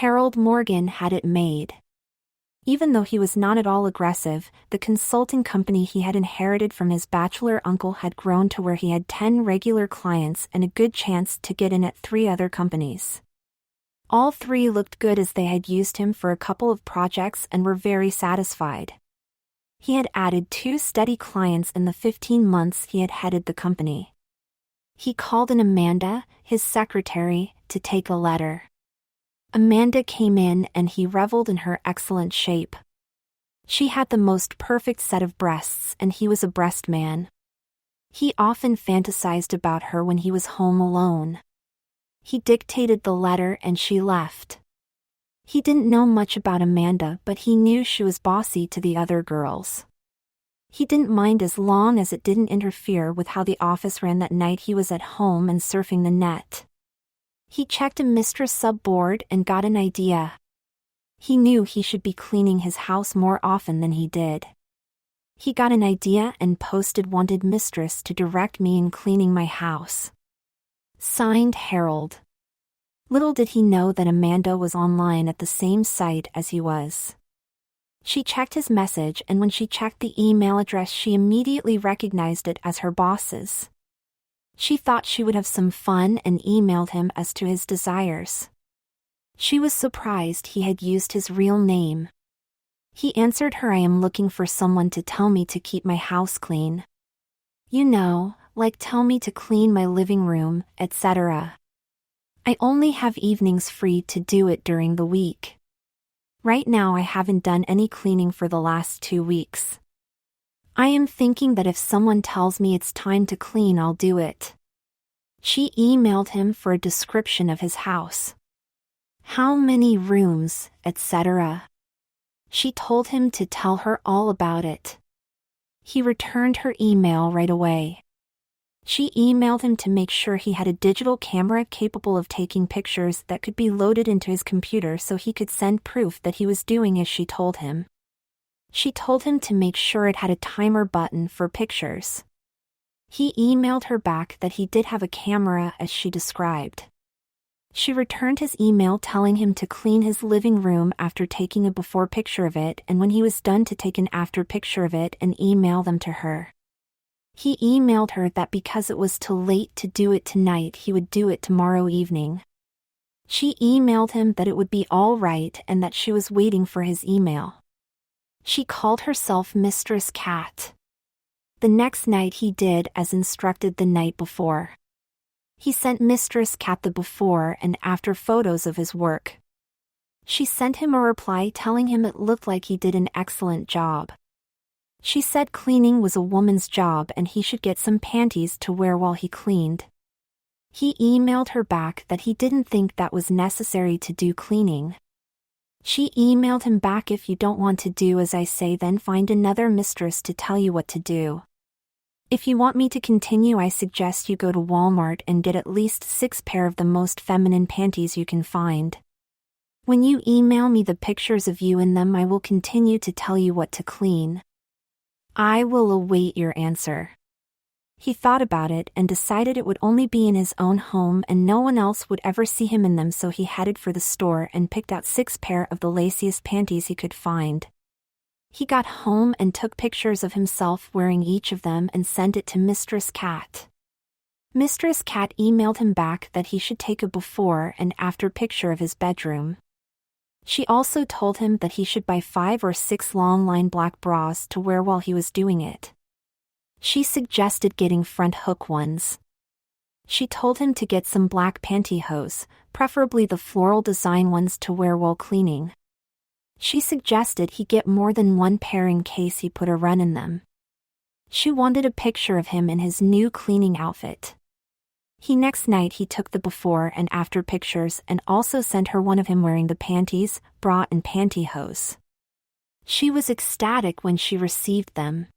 Harold Morgan had it made. Even though he was not at all aggressive, the consulting company he had inherited from his bachelor uncle had grown to where he had 10 regular clients and a good chance to get in at 3 other companies. All 3 looked good as they had used him for a couple of projects and were very satisfied. He had added 2 steady clients in the 15 months he had headed the company. He called in Amanda, his secretary, to take a letter. Amanda came in and he reveled in her excellent shape. She had the most perfect set of breasts and he was a breast man. He often fantasized about her when he was home alone. He dictated the letter and she left. He didn't know much about Amanda, but he knew she was bossy to the other girls. He didn't mind as long as it didn't interfere with how the office ran that night he was at home and surfing the net. He checked a mistress sub-board and got an idea. He knew he should be cleaning his house more often than he did. He got an idea and posted "Wanted mistress to direct me in cleaning my house." Signed, Harold. Little did he know that Amanda was online at the same site as he was. She checked his message, and when she checked the email address she immediately recognized it as her boss's. She thought she would have some fun and emailed him as to his desires. She was surprised he had used his real name. He answered her, "I am looking for someone to tell me to keep my house clean. You know, like tell me to clean my living room, etc. I only have evenings free to do it during the week. Right now I haven't done any cleaning for the last 2 weeks. I am thinking that if someone tells me it's time to clean, I'll do it." She emailed him for a description of his house. How many rooms, etc. She told him to tell her all about it. He returned her email right away. She emailed him to make sure he had a digital camera capable of taking pictures that could be loaded into his computer so he could send proof that he was doing as she told him. She told him to make sure it had a timer button for pictures. He emailed her back that he did have a camera as she described. She returned his email telling him to clean his living room after taking a before picture of it, and when he was done to take an after picture of it and email them to her. He emailed her that because it was too late to do it tonight he would do it tomorrow evening. She emailed him that it would be all right and that she was waiting for his email. She called herself Mistress Cat. The next night he did as instructed the night before. He sent Mistress Cat the before and after photos of his work. She sent him a reply telling him it looked like he did an excellent job. She said cleaning was a woman's job and he should get some panties to wear while he cleaned. He emailed her back that he didn't think that was necessary to do cleaning. She emailed him back, "If you don't want to do as I say, then find another mistress to tell you what to do. If you want me to continue, I suggest you go to Walmart and get at least 6 pair of the most feminine panties you can find. When you email me the pictures of you in them, I will continue to tell you what to clean. I will await your answer." He thought about it and decided it would only be in his own home and no one else would ever see him in them, so he headed for the store and picked out 6 pair of the laciest panties he could find. He got home and took pictures of himself wearing each of them and sent it to Mistress Cat. Mistress Cat emailed him back that he should take a before and after picture of his bedroom. She also told him that he should buy 5 or 6 long-line black bras to wear while he was doing it. She suggested getting front hook ones. She told him to get some black pantyhose, preferably the floral design ones, to wear while cleaning. She suggested he get more than 1 pair in case he put a run in them. She wanted a picture of him in his new cleaning outfit. Next night he took the before and after pictures and also sent her one of him wearing the panties, bra and pantyhose. She was ecstatic when she received them.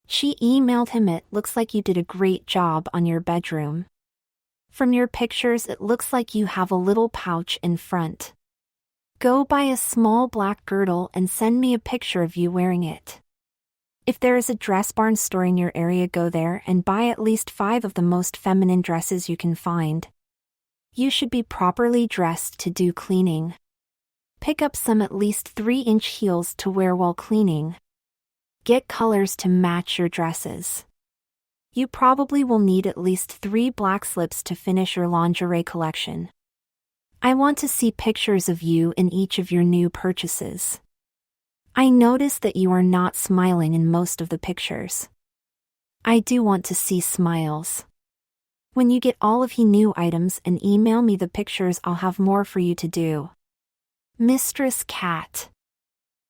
She emailed him, "It looks like you did a great job on your bedroom. From your pictures it looks like you have a little pouch in front. Go buy a small black girdle and send me a picture of you wearing it. If there is a dress barn store in your area, go there and buy at least 5 of the most feminine dresses you can find. You should be properly dressed to do cleaning. Pick up some at least 3-inch heels to wear while cleaning. Get colors to match your dresses. You probably will need at least 3 black slips to finish your lingerie collection. I want to see pictures of you in each of your new purchases. I notice that you are not smiling in most of the pictures. I do want to see smiles. When you get all of your new items and email me the pictures, I'll have more for you to do. Mistress Cat.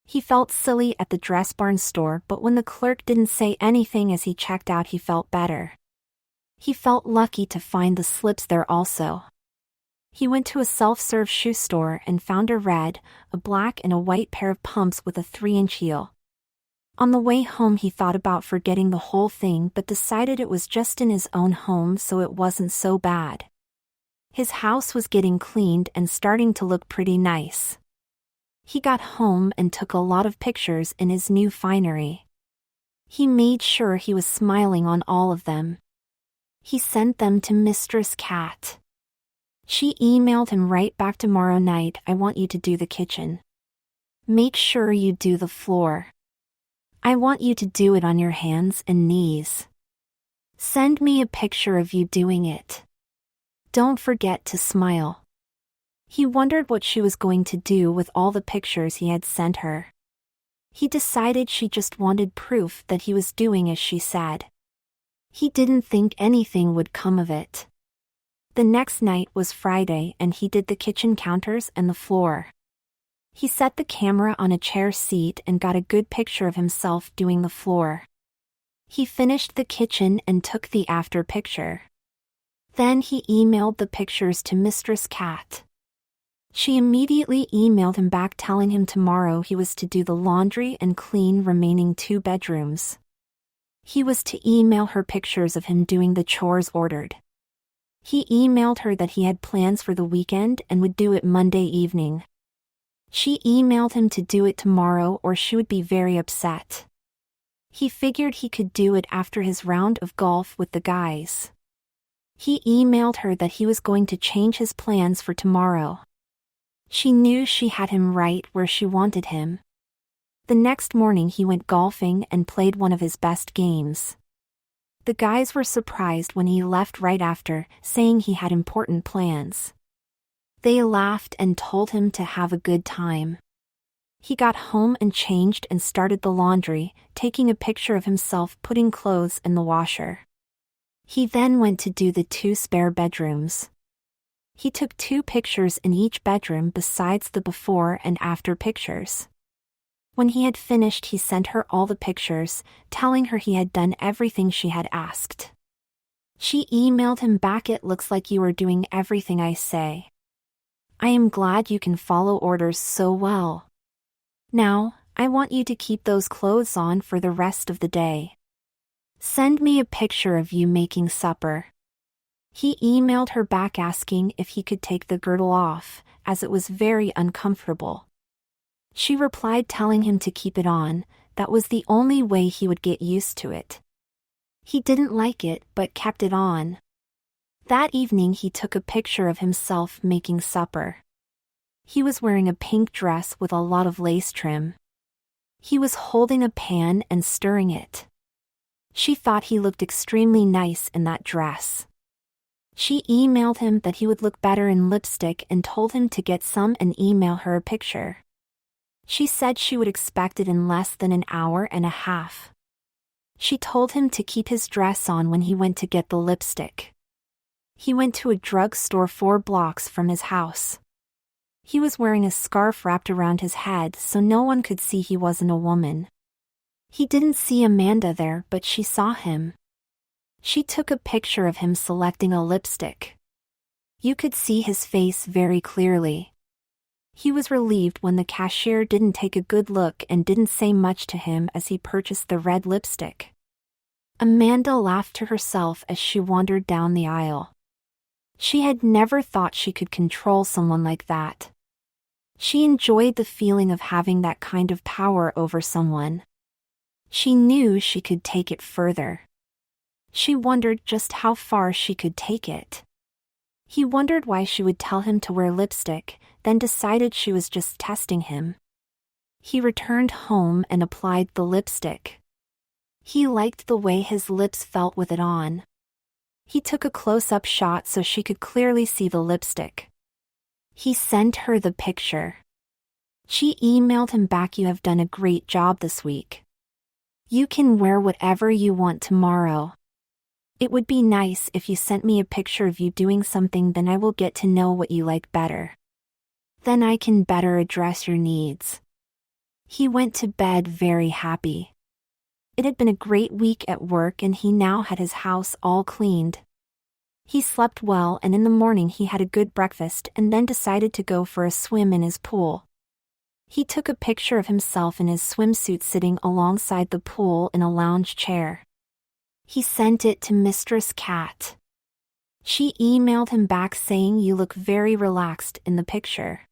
He felt silly at the dress barn store, but when the clerk didn't say anything as he checked out, he felt better. He felt lucky to find the slips there also. He went to a self-serve shoe store and found a red, a black and a white pair of pumps with a 3-inch heel. On the way home he thought about forgetting the whole thing but decided it was just in his own home, so it wasn't so bad. His house was getting cleaned and starting to look pretty nice. He got home and took a lot of pictures in his new finery. He made sure he was smiling on all of them. He sent them to Mistress Cat. She emailed him right back, tomorrow night I want you to do the kitchen. Make sure you do the floor. I want you to do it on your hands and knees. Send me a picture of you doing it. Don't forget to smile. He wondered what she was going to do with all the pictures he had sent her. He decided she just wanted proof that he was doing as she said. He didn't think anything would come of it. The next night was Friday and he did the kitchen counters and the floor. He set the camera on a chair seat and got a good picture of himself doing the floor. He finished the kitchen and took the after picture. Then he emailed the pictures to Mistress Cat. She immediately emailed him back telling him tomorrow he was to do the laundry and clean remaining 2 bedrooms. He was to email her pictures of him doing the chores ordered. He emailed her that he had plans for the weekend and would do it Monday evening. She emailed him to do it tomorrow or she would be very upset. He figured he could do it after his round of golf with the guys. He emailed her that he was going to change his plans for tomorrow. She knew she had him right where she wanted him. The next morning he went golfing and played one of his best games. The guys were surprised when he left right after, saying he had important plans. They laughed and told him to have a good time. He got home and changed and started the laundry, taking a picture of himself putting clothes in the washer. He then went to do the 2 spare bedrooms. He took 2 pictures in each bedroom besides the before and after pictures. When he had finished, he sent her all the pictures, telling her he had done everything she had asked. She emailed him back, "It looks like you are doing everything I say. I am glad you can follow orders so well. Now, I want you to keep those clothes on for the rest of the day. Send me a picture of you making supper." He emailed her back asking if he could take the girdle off, as it was very uncomfortable. She replied telling him to keep it on, that was the only way he would get used to it. He didn't like it but kept it on. That evening he took a picture of himself making supper. He was wearing a pink dress with a lot of lace trim. He was holding a pan and stirring it. She thought he looked extremely nice in that dress. She emailed him that he would look better in lipstick and told him to get some and email her a picture. She said she would expect it in less than an hour and a half. She told him to keep his dress on when he went to get the lipstick. He went to a drugstore 4 blocks from his house. He was wearing a scarf wrapped around his head so no one could see he wasn't a woman. He didn't see Amanda there, but she saw him. She took a picture of him selecting a lipstick. You could see his face very clearly. He was relieved when the cashier didn't take a good look and didn't say much to him as he purchased the red lipstick. Amanda laughed to herself as she wandered down the aisle. She had never thought she could control someone like that. She enjoyed the feeling of having that kind of power over someone. She knew she could take it further. She wondered just how far she could take it. He wondered why she would tell him to wear lipstick, then decided she was just testing him. He returned home and applied the lipstick. He liked the way his lips felt with it on. He took a close-up shot so she could clearly see the lipstick. He sent her the picture. She emailed him back, "You have done a great job this week. You can wear whatever you want tomorrow. It would be nice if you sent me a picture of you doing something, then I will get to know what you like better. Then I can better address your needs." He went to bed very happy. It had been a great week at work and he now had his house all cleaned. He slept well and in the morning he had a good breakfast and then decided to go for a swim in his pool. He took a picture of himself in his swimsuit sitting alongside the pool in a lounge chair. He sent it to Mistress Cat. She emailed him back saying, "You look very relaxed in the picture.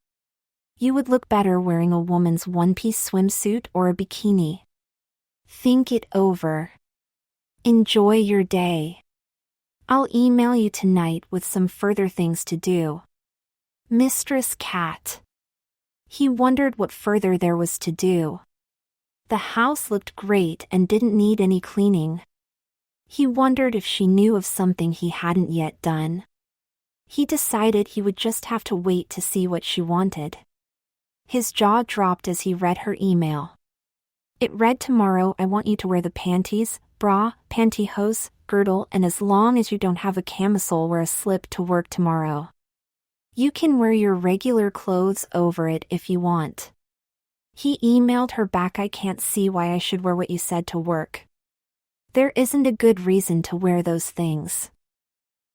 You would look better wearing a woman's one-piece swimsuit or a bikini. Think it over. Enjoy your day. I'll email you tonight with some further things to do. Mistress Cat." He wondered what further there was to do. The house looked great and didn't need any cleaning. He wondered if she knew of something he hadn't yet done. He decided he would just have to wait to see what she wanted. His jaw dropped as he read her email. It read, "Tomorrow I want you to wear the panties, bra, pantyhose, girdle, and as long as you don't have a camisole, wear a slip to work tomorrow. You can wear your regular clothes over it if you want." He emailed her back, "I can't see why I should wear what you said to work. There isn't a good reason to wear those things."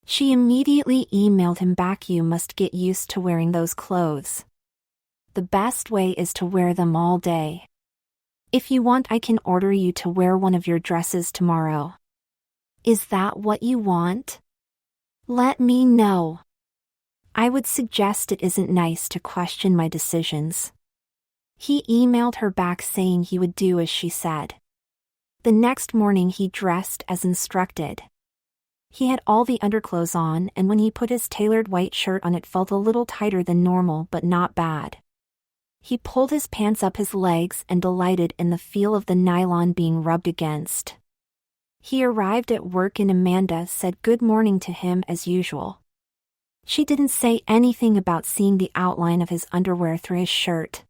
She immediately emailed him back, "You must get used to wearing those clothes. The best way is to wear them all day. If you want, I can order you to wear one of your dresses tomorrow. Is that what you want? Let me know. I would suggest it isn't nice to question my decisions." He emailed her back saying he would do as she said. The next morning he dressed as instructed. He had all the underclothes on, and when he put his tailored white shirt on, it felt a little tighter than normal but not bad. He pulled his pants up his legs and delighted in the feel of the nylon being rubbed against. He arrived at work and Amanda said good morning to him as usual. She didn't say anything about seeing the outline of his underwear through his shirt.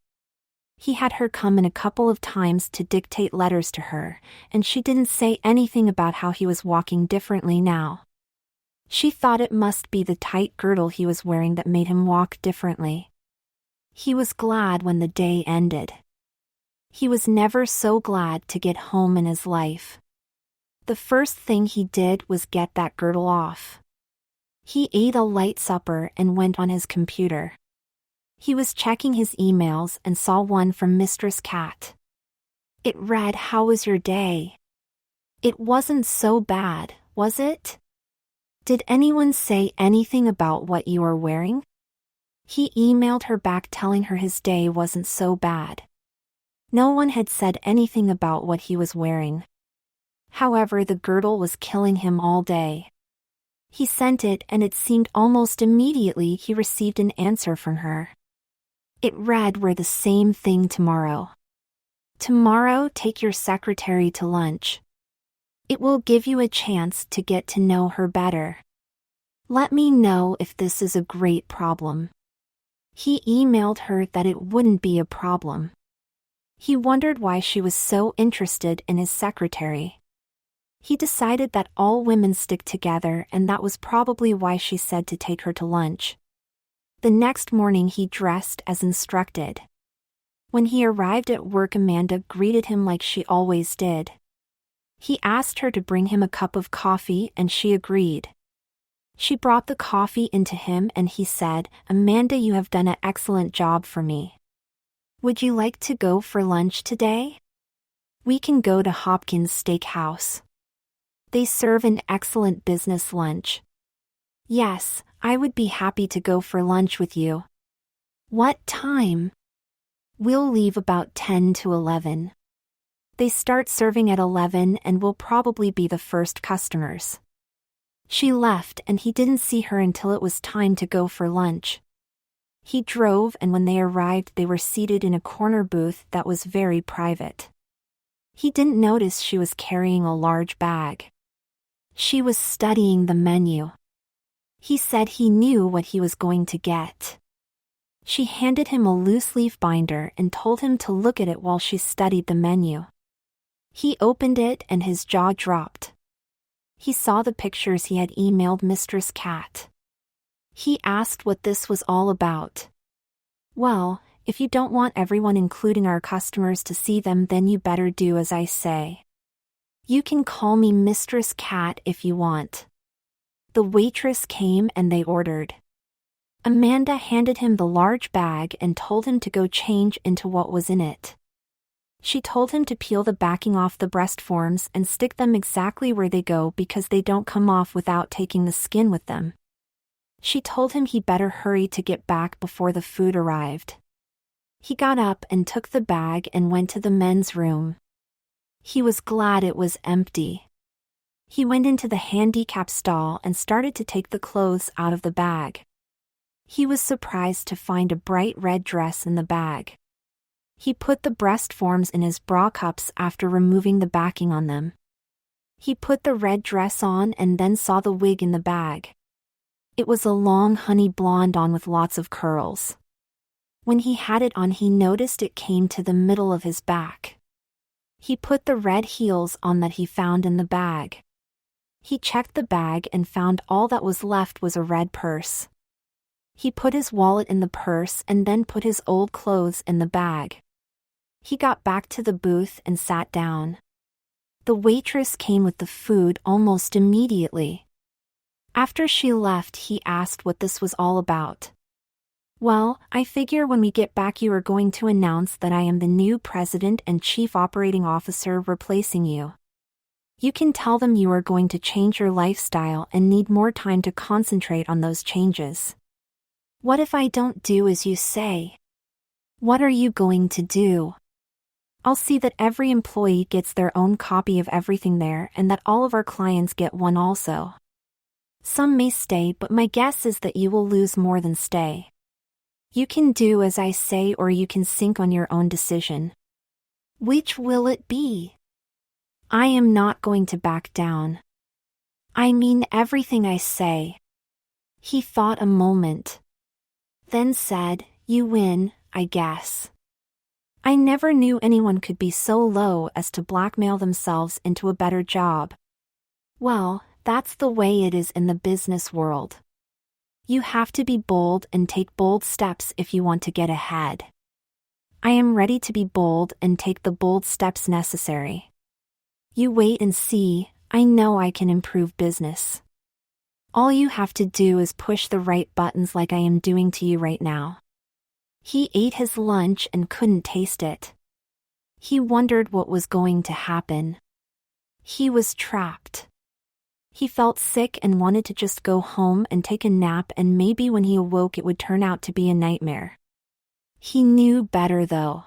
He had her come in a couple of times to dictate letters to her, and she didn't say anything about how he was walking differently now. She thought it must be the tight girdle he was wearing that made him walk differently. He was glad when the day ended. He was never so glad to get home in his life. The first thing he did was get that girdle off. He ate a light supper and went on his computer. He was checking his emails and saw one from Mistress Cat. It read, "How was your day? It wasn't so bad, was it? Did anyone say anything about what you are wearing?" He emailed her back telling her his day wasn't so bad. No one had said anything about what he was wearing. However, the girdle was killing him all day. He sent it and it seemed almost immediately he received an answer from her. It read, "Wear the same thing tomorrow. Tomorrow take your secretary to lunch. It will give you a chance to get to know her better. Let me know if this is a great problem." He emailed her that it wouldn't be a problem. He wondered why she was so interested in his secretary. He decided that all women stick together and that was probably why she said to take her to lunch. The next morning he dressed as instructed. When he arrived at work, Amanda greeted him like she always did. He asked her to bring him a cup of coffee and she agreed. She brought the coffee into him and he said, "Amanda, you have done an excellent job for me. Would you like to go for lunch today? We can go to Hopkins Steakhouse. They serve an excellent business lunch." "Yes, I would be happy to go for lunch with you." "What time?" "We'll leave about 10 to 11. They start serving at 11 and we'll probably be the first customers." She left and he didn't see her until it was time to go for lunch. He drove, and when they arrived they were seated in a corner booth that was very private. He didn't notice she was carrying a large bag. She was studying the menu. He said he knew what he was going to get. She handed him a loose-leaf binder and told him to look at it while she studied the menu. He opened it and his jaw dropped. He saw the pictures he had emailed Mistress Cat. He asked what this was all about. "Well, if you don't want everyone including our customers to see them, then you better do as I say. You can call me Mistress Cat if you want." The waitress came and they ordered. Amanda handed him the large bag and told him to go change into what was in it. She told him to peel the backing off the breast forms and stick them exactly where they go because they don't come off without taking the skin with them. She told him he better hurry to get back before the food arrived. He got up and took the bag and went to the men's room. He was glad it was empty. He went into the handicap stall and started to take the clothes out of the bag. He was surprised to find a bright red dress in the bag. He put the breast forms in his bra cups after removing the backing on them. He put the red dress on and then saw the wig in the bag. It was a long honey blonde on with lots of curls. When he had it on, he noticed it came to the middle of his back. He put the red heels on that he found in the bag. He checked the bag and found all that was left was a red purse. He put his wallet in the purse and then put his old clothes in the bag. He got back to the booth and sat down. The waitress came with the food almost immediately. After she left, he asked what this was all about. "Well, I figure when we get back you are going to announce that I am the new president and chief operating officer replacing you. You can tell them you are going to change your lifestyle and need more time to concentrate on those changes." "What if I don't do as you say?" "What are you going to do?" "I'll see that every employee gets their own copy of everything there and that all of our clients get one also. Some may stay, but my guess is that you will lose more than stay. You can do as I say or you can sink on your own decision. Which will it be?" "I am not going to back down. I mean everything I say." He thought a moment. Then said, "You win, I guess. I never knew anyone could be so low as to blackmail themselves into a better job. Well, that's the way it is in the business world. You have to be bold and take bold steps if you want to get ahead. I am ready to be bold and take the bold steps necessary. You wait and see, I know I can improve business. All you have to do is push the right buttons like I am doing to you right now." He ate his lunch and couldn't taste it. He wondered what was going to happen. He was trapped. He felt sick and wanted to just go home and take a nap, and maybe when he awoke it would turn out to be a nightmare. He knew better though.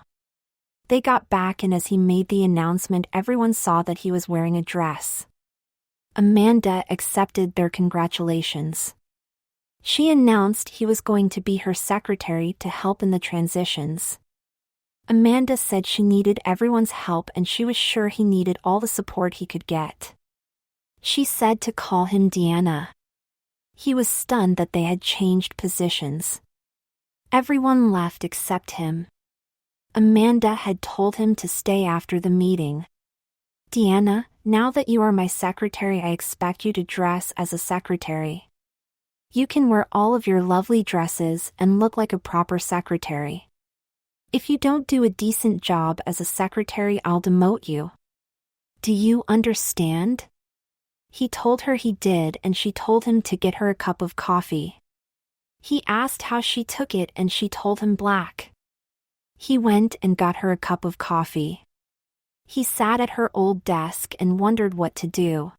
They got back, and as he made the announcement everyone saw that he was wearing a dress. Amanda accepted their congratulations. She announced he was going to be her secretary to help in the transitions. Amanda said she needed everyone's help and she was sure he needed all the support he could get. She said to call him Deanna. He was stunned that they had changed positions. Everyone left except him. Amanda had told him to stay after the meeting. "Deanna, now that you are my secretary, I expect you to dress as a secretary. You can wear all of your lovely dresses and look like a proper secretary. If you don't do a decent job as a secretary, I'll demote you. Do you understand?" He told her he did, and she told him to get her a cup of coffee. He asked how she took it and she told him black. He went and got her a cup of coffee. He sat at her old desk and wondered what to do.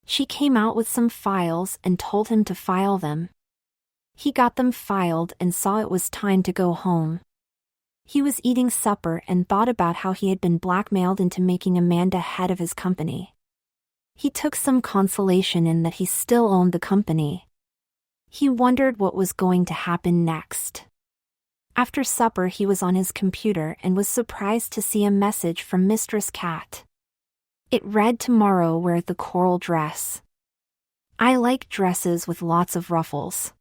She came out with some files and told him to file them. He got them filed and saw it was time to go home. He was eating supper and thought about how he had been blackmailed into making Amanda head of his company. He took some consolation in that he still owned the company. He wondered what was going to happen next. After supper he was on his computer and was surprised to see a message from Mistress Cat. It read, "Tomorrow wear the coral dress. I like dresses with lots of ruffles.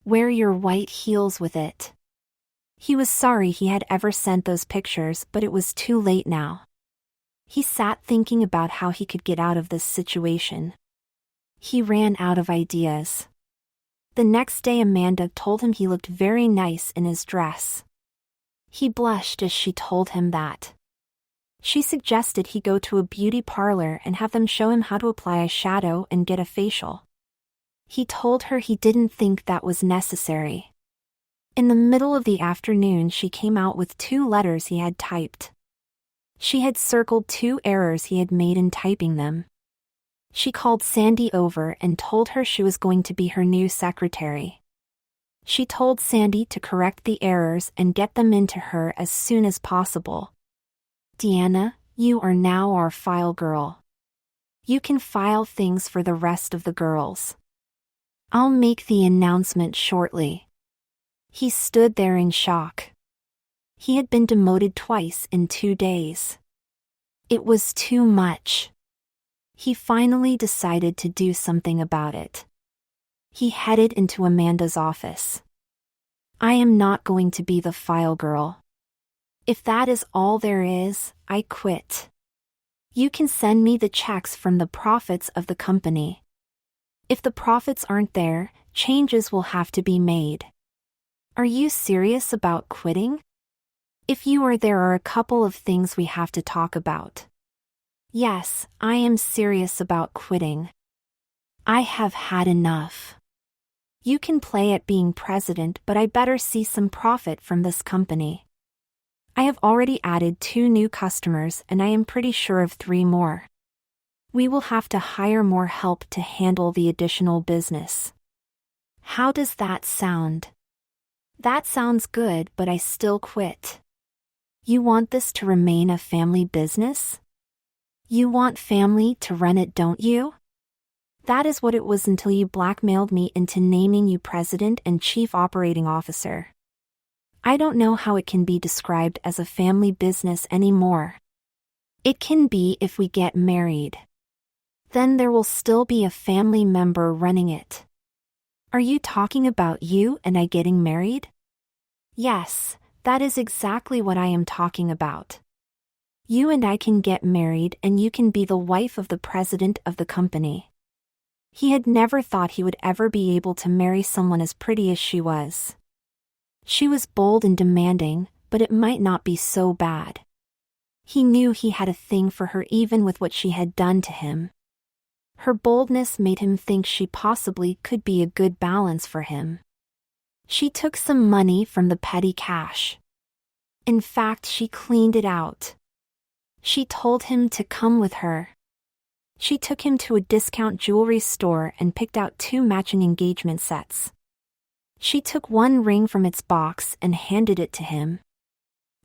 Wear your white heels with it." He was sorry he had ever sent those pictures, but it was too late now. He sat thinking about how he could get out of this situation. He ran out of ideas. The next day Amanda told him he looked very nice in his dress. He blushed as she told him that. She suggested he go to a beauty parlor and have them show him how to apply eyeshadow and get a facial. He told her he didn't think that was necessary. In the middle of the afternoon she came out with 2 letters he had typed. She had circled 2 errors he had made in typing them. She called Sandy over and told her she was going to be her new secretary. She told Sandy to correct the errors and get them into her as soon as possible. "Deanna, you are now our file girl. You can file things for the rest of the girls. I'll make the announcement shortly." He stood there in shock. He had been demoted twice in 2 days. It was too much. He finally decided to do something about it. He headed into Amanda's office. "I am not going to be the file girl. If that is all there is, I quit. You can send me the checks from the profits of the company. If the profits aren't there, changes will have to be made. Are you serious about quitting? If you are, there are a couple of things we have to talk about." "Yes, I am serious about quitting. I have had enough. You can play at being president, but I better see some profit from this company. I have already added 2 new customers and I am pretty sure of 3 more. We will have to hire more help to handle the additional business. How does that sound?" "That sounds good, but I still quit. You want this to remain a family business? You want family to run it, don't you? That is what it was until you blackmailed me into naming you president and chief operating officer. I don't know how it can be described as a family business anymore. It can be if we get married. Then there will still be a family member running it." "Are you talking about you and I getting married?" "Yes, that is exactly what I am talking about. You and I can get married and you can be the wife of the president of the company." He had never thought he would ever be able to marry someone as pretty as she was. She was bold and demanding, but it might not be so bad. He knew he had a thing for her even with what she had done to him. Her boldness made him think she possibly could be a good balance for him. She took some money from the petty cash. In fact, she cleaned it out. She told him to come with her. She took him to a discount jewelry store and picked out 2 matching engagement sets. She took 1 ring from its box and handed it to him.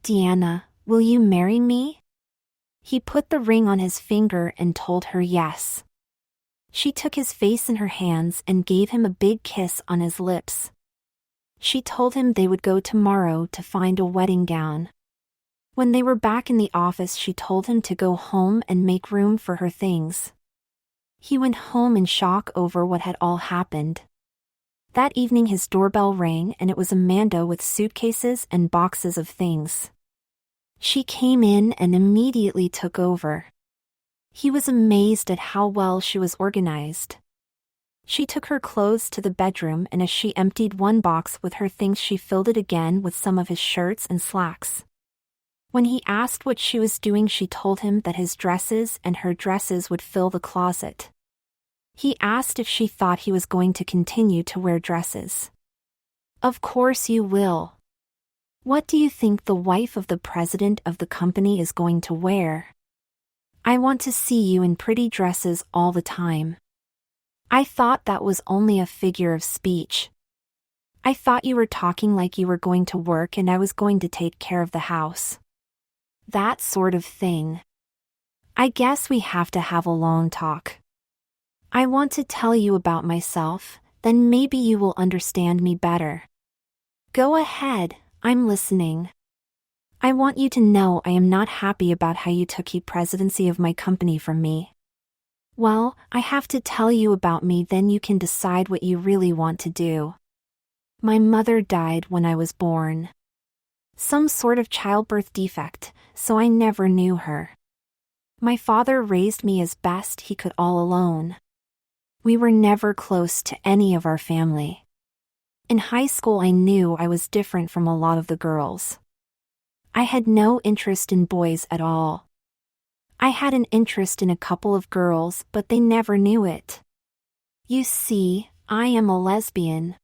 "Deanna, will you marry me?" He put the ring on his finger and told her yes. She took his face in her hands and gave him a big kiss on his lips. She told him they would go tomorrow to find a wedding gown. When they were back in the office, she told him to go home and make room for her things. He went home in shock over what had all happened. That evening his doorbell rang and it was Amanda with suitcases and boxes of things. She came in and immediately took over. He was amazed at how well she was organized. She took her clothes to the bedroom and as she emptied 1 box with her things she filled it again with some of his shirts and slacks. When he asked what she was doing, she told him that his dresses and her dresses would fill the closet. He asked if she thought he was going to continue to wear dresses. "Of course you will. What do you think the wife of the president of the company is going to wear? I want to see you in pretty dresses all the time. I thought that was only a figure of speech. I thought you were talking like you were going to work and I was going to take care of the house. That sort of thing. I guess we have to have a long talk. I want to tell you about myself, then maybe you will understand me better. Go ahead, I'm listening. I want you to know I am not happy about how you took the presidency of my company from me. Well, I have to tell you about me, then you can decide what you really want to do. My mother died when I was born. Some sort of childbirth defect, so I never knew her. My father raised me as best he could all alone. We were never close to any of our family. In high school I knew I was different from a lot of the girls. I had no interest in boys at all. I had an interest in a couple of girls, but they never knew it. You see, I am a lesbian.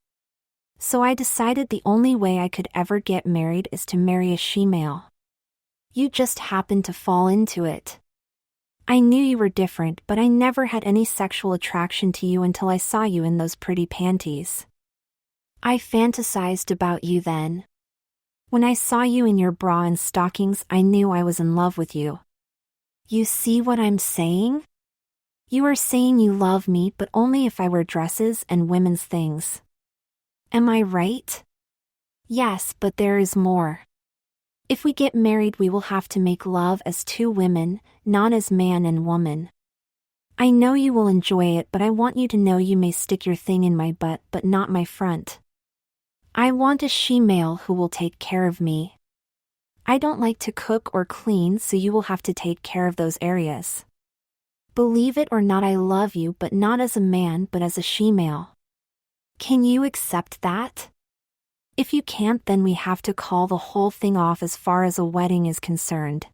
So I decided the only way I could ever get married is to marry a she-male. You just happened to fall into it. I knew you were different, but I never had any sexual attraction to you until I saw you in those pretty panties. I fantasized about you then. When I saw you in your bra and stockings, I knew I was in love with you. You see what I'm saying? You are saying you love me, but only if I wear dresses and women's things. Am I right? Yes, but there is more. If we get married, we will have to make love as two women, not as man and woman. I know you will enjoy it, but I want you to know you may stick your thing in my butt, but not my front. I want a she-male who will take care of me. I don't like to cook or clean, so you will have to take care of those areas. Believe it or not, I love you, but not as a man, but as a she-male. Can you accept that? If you can't, then we have to call the whole thing off as far as a wedding is concerned.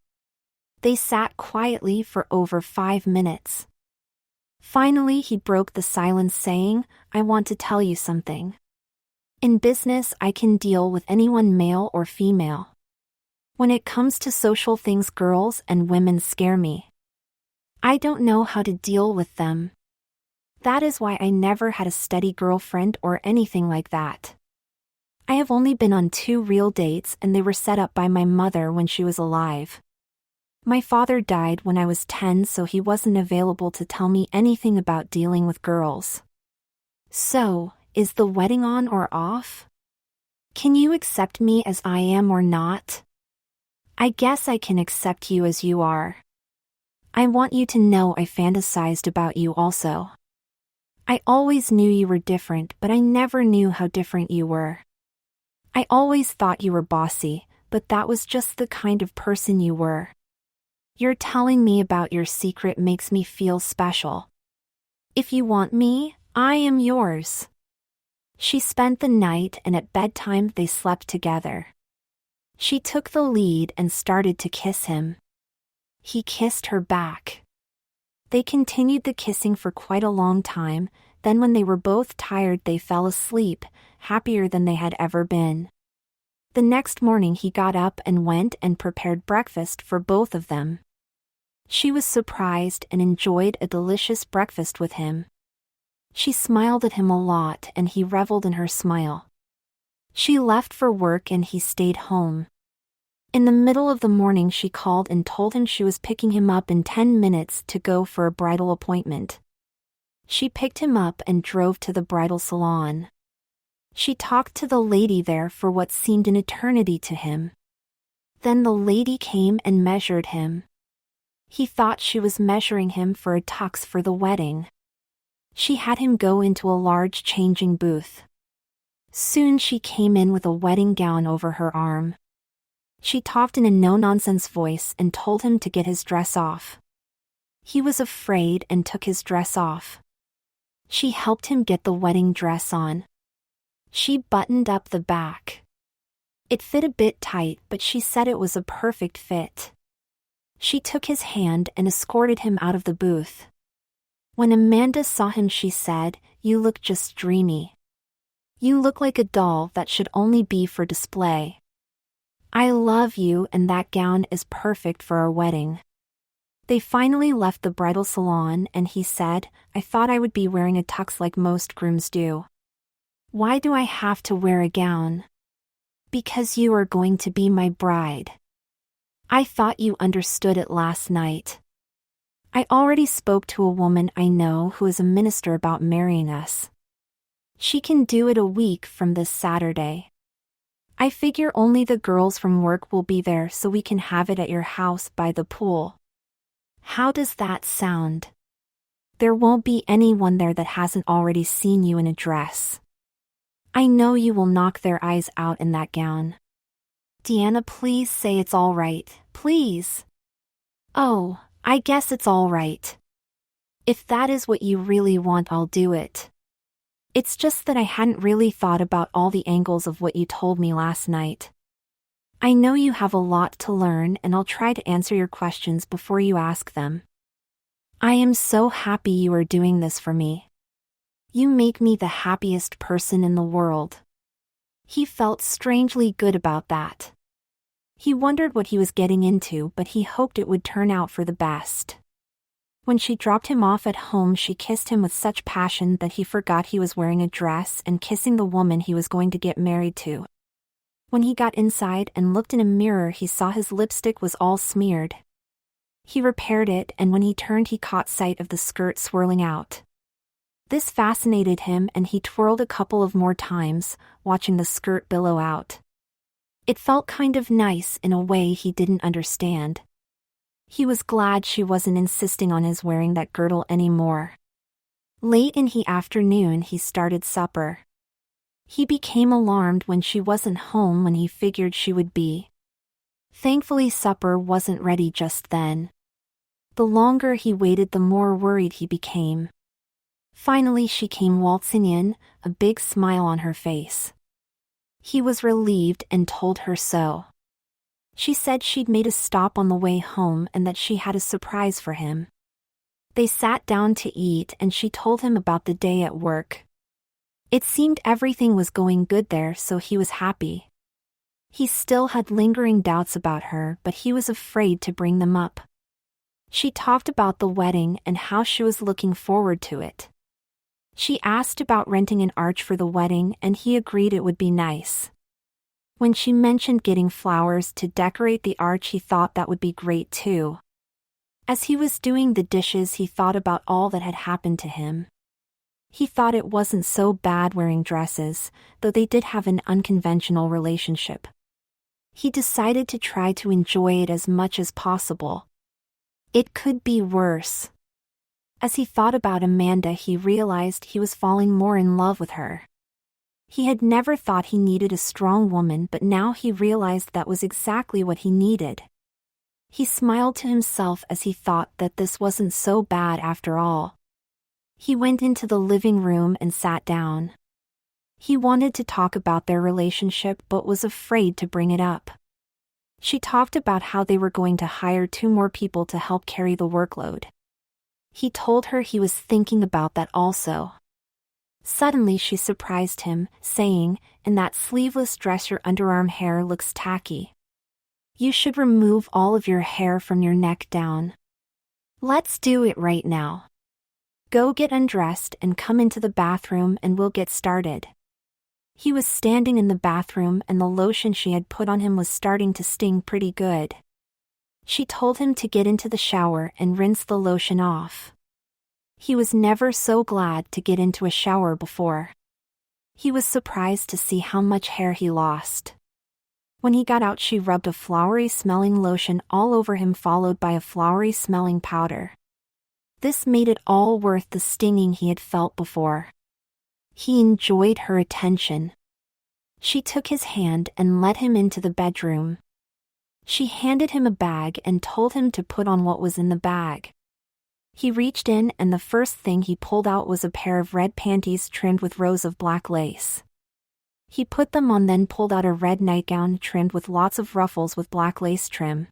They sat quietly for over 5 minutes. Finally, he broke the silence, saying, I want to tell you something. In business, I can deal with anyone, male or female. When it comes to social things, girls and women scare me. I don't know how to deal with them. That is why I never had a steady girlfriend or anything like that. I have only been on 2 real dates, and they were set up by my mother when she was alive. My father died when I was 10, so he wasn't available to tell me anything about dealing with girls. So, is the wedding on or off? Can you accept me as I am or not? I guess I can accept you as you are. I want you to know I fantasized about you also. I always knew you were different, but I never knew how different you were. I always thought you were bossy, but that was just the kind of person you were. Your telling me about your secret makes me feel special. If you want me, I am yours. She spent the night, and at bedtime they slept together. She took the lead and started to kiss him. He kissed her back. They continued the kissing for quite a long time, then when they were both tired they fell asleep, happier than they had ever been. The next morning he got up and went and prepared breakfast for both of them. She was surprised and enjoyed a delicious breakfast with him. She smiled at him a lot, and he reveled in her smile. She left for work and he stayed home. In the middle of the morning she called and told him she was picking him up in 10 minutes to go for a bridal appointment. She picked him up and drove to the bridal salon. She talked to the lady there for what seemed an eternity to him. Then the lady came and measured him. He thought she was measuring him for a tux for the wedding. She had him go into a large changing booth. Soon she came in with a wedding gown over her arm. She talked in a no-nonsense voice and told him to get his dress off. He was afraid and took his dress off. She helped him get the wedding dress on. She buttoned up the back. It fit a bit tight, but she said it was a perfect fit. She took his hand and escorted him out of the booth. When Amanda saw him, she said, "You look just dreamy. You look like a doll that should only be for display. I love you, and that gown is perfect for our wedding." They finally left the bridal salon and he said, "I thought I would be wearing a tux like most grooms do. Why do I have to wear a gown?" "Because you are going to be my bride. I thought you understood it last night. I already spoke to a woman I know who is a minister about marrying us. She can do it a week from this Saturday. I figure only the girls from work will be there so we can have it at your house by the pool. How does that sound? There won't be anyone there that hasn't already seen you in a dress. I know you will knock their eyes out in that gown. Deanna, please say it's all right, please. Oh, I guess it's all right. If that is what you really want, I'll do it. It's just that I hadn't really thought about all the angles of what you told me last night. I know you have a lot to learn, and I'll try to answer your questions before you ask them. I am so happy you are doing this for me. You make me the happiest person in the world. He felt strangely good about that. He wondered what he was getting into, but he hoped it would turn out for the best. When she dropped him off at home, she kissed him with such passion that he forgot he was wearing a dress and kissing the woman he was going to get married to. When he got inside and looked in a mirror, he saw his lipstick was all smeared. He repaired it, and when he turned, he caught sight of the skirt swirling out. This fascinated him, and he twirled a couple of more times, watching the skirt billow out. It felt kind of nice in a way he didn't understand. He was glad she wasn't insisting on his wearing that girdle anymore. Late in the afternoon, he started supper. He became alarmed when she wasn't home when he figured she would be. Thankfully, supper wasn't ready just then. The longer he waited, the more worried he became. Finally, she came waltzing in, a big smile on her face. He was relieved and told her so. She said she'd made a stop on the way home and that she had a surprise for him. They sat down to eat, and she told him about the day at work. It seemed everything was going good there, so he was happy. He still had lingering doubts about her, but he was afraid to bring them up. She talked about the wedding and how she was looking forward to it. She asked about renting an arch for the wedding, and he agreed it would be nice. When she mentioned getting flowers to decorate the arch, he thought that would be great too. As he was doing the dishes, he thought about all that had happened to him. He thought it wasn't so bad wearing dresses, though they did have an unconventional relationship. He decided to try to enjoy it as much as possible. It could be worse. As he thought about Amanda, he realized he was falling more in love with her. He had never thought he needed a strong woman, but now he realized that was exactly what he needed. He smiled to himself as he thought that this wasn't so bad after all. He went into the living room and sat down. He wanted to talk about their relationship but was afraid to bring it up. She talked about how they were going to hire 2 more people to help carry the workload. He told her he was thinking about that also. Suddenly she surprised him, saying, "In that sleeveless dress your underarm hair looks tacky. You should remove all of your hair from your neck down. Let's do it right now. Go get undressed and come into the bathroom and we'll get started." He was standing in the bathroom and the lotion she had put on him was starting to sting pretty good. She told him to get into the shower and rinse the lotion off. He was never so glad to get into a shower before. He was surprised to see how much hair he lost. When he got out, she rubbed a flowery-smelling lotion all over him, followed by a flowery-smelling powder. This made it all worth the stinging he had felt before. He enjoyed her attention. She took his hand and led him into the bedroom. She handed him a bag and told him to put on what was in the bag. He reached in, and the first thing he pulled out was a pair of red panties trimmed with rows of black lace. He put them on, then pulled out a red nightgown trimmed with lots of ruffles with black lace trim.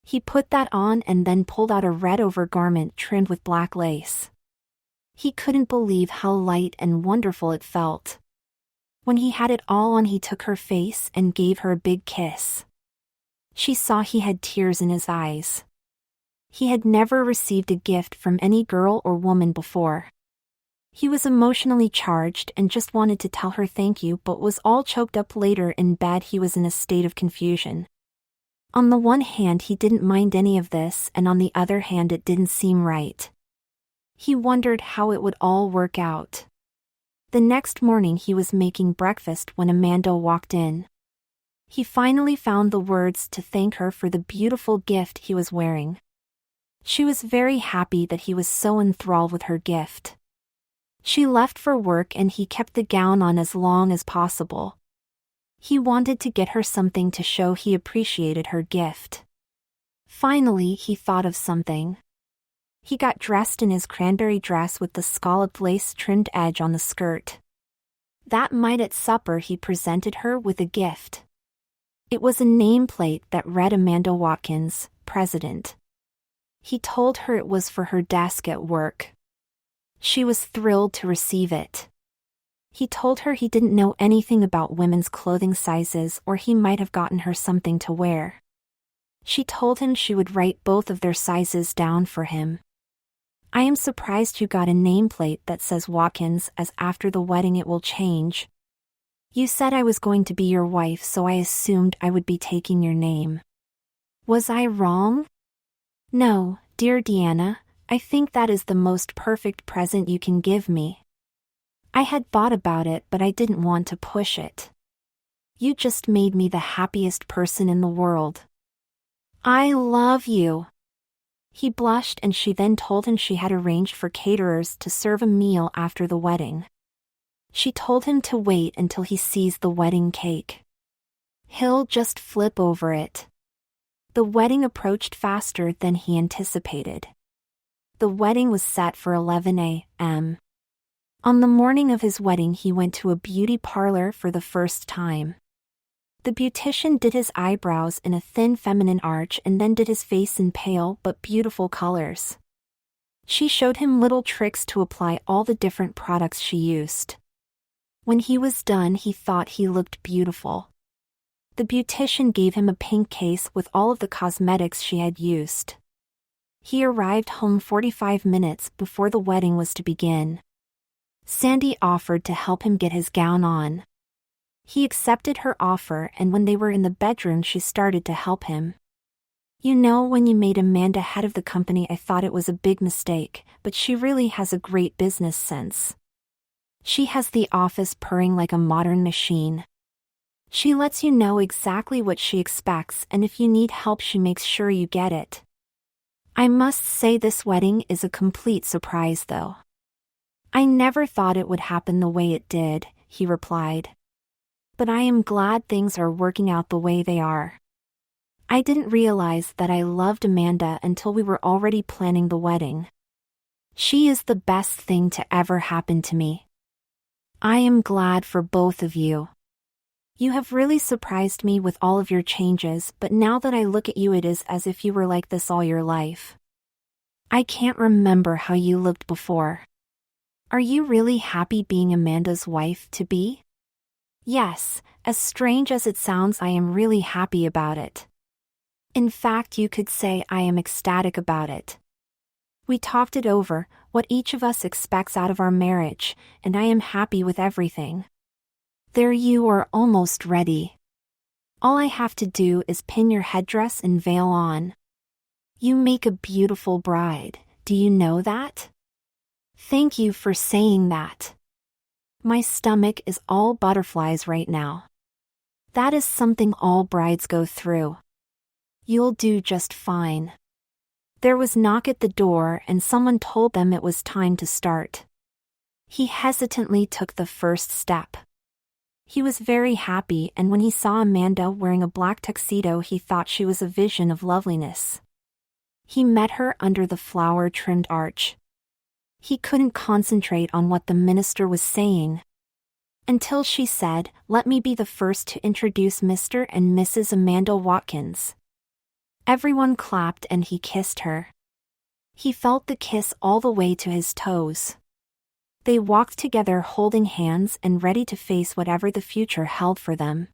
He put that on and then pulled out a red overgarment trimmed with black lace. He couldn't believe how light and wonderful it felt. When he had it all on, he took her face and gave her a big kiss. She saw he had tears in his eyes. He had never received a gift from any girl or woman before. He was emotionally charged and just wanted to tell her thank you, but was all choked up. Later in bed, he was in a state of confusion. On the one hand, he didn't mind any of this, and on the other hand, it didn't seem right. He wondered how it would all work out. The next morning he was making breakfast when Amanda walked in. He finally found the words to thank her for the beautiful gift he was wearing. She was very happy that he was so enthralled with her gift. She left for work and he kept the gown on as long as possible. He wanted to get her something to show he appreciated her gift. Finally, he thought of something. He got dressed in his cranberry dress with the scalloped lace-trimmed edge on the skirt. That night at supper he presented her with a gift. It was a nameplate that read Amanda Watkins, President. He told her it was for her desk at work. She was thrilled to receive it. He told her he didn't know anything about women's clothing sizes or he might have gotten her something to wear. She told him she would write both of their sizes down for him. I am surprised you got a nameplate that says Watkins, as after the wedding it will change. You said I was going to be your wife, so I assumed I would be taking your name. Was I wrong? No, dear Deanna, I think that is the most perfect present you can give me. I had thought about it, but I didn't want to push it. You just made me the happiest person in the world. I love you. He blushed and she then told him she had arranged for caterers to serve a meal after the wedding. She told him to wait until he sees the wedding cake. He'll just flip over it. The wedding approached faster than he anticipated. The wedding was set for 11 a.m. On the morning of his wedding he went to a beauty parlor for the first time. The beautician did his eyebrows in a thin feminine arch and then did his face in pale but beautiful colors. She showed him little tricks to apply all the different products she used. When he was done he thought he looked beautiful. The beautician gave him a pink case with all of the cosmetics she had used. He arrived home 45 minutes before the wedding was to begin. Sandy offered to help him get his gown on. He accepted her offer and when they were in the bedroom she started to help him. You know, when you made Amanda head of the company I thought it was a big mistake, but she really has a great business sense. She has the office purring like a modern machine. She lets you know exactly what she expects and if you need help she makes sure you get it. I must say this wedding is a complete surprise though. I never thought it would happen the way it did, he replied. But I am glad things are working out the way they are. I didn't realize that I loved Amanda until we were already planning the wedding. She is the best thing to ever happen to me. I am glad for both of you. You have really surprised me with all of your changes, but now that I look at you it is as if you were like this all your life. I can't remember how you looked before. Are you really happy being Amanda's wife-to-be? Yes, as strange as it sounds, I am really happy about it. In fact, you could say I am ecstatic about it. We talked it over, what each of us expects out of our marriage, and I am happy with everything. There you are, almost ready. All I have to do is pin your headdress and veil on. You make a beautiful bride, do you know that? Thank you for saying that. My stomach is all butterflies right now. That is something all brides go through. You'll do just fine. There was a knock at the door and someone told them it was time to start. He hesitantly took the first step. He was very happy and when he saw Amanda wearing a black tuxedo he thought she was a vision of loveliness. He met her under the flower-trimmed arch. He couldn't concentrate on what the minister was saying. Until she said, "Let me be the first to introduce Mr. and Mrs. Amanda Watkins." Everyone clapped and he kissed her. He felt the kiss all the way to his toes. They walked together holding hands and ready to face whatever the future held for them.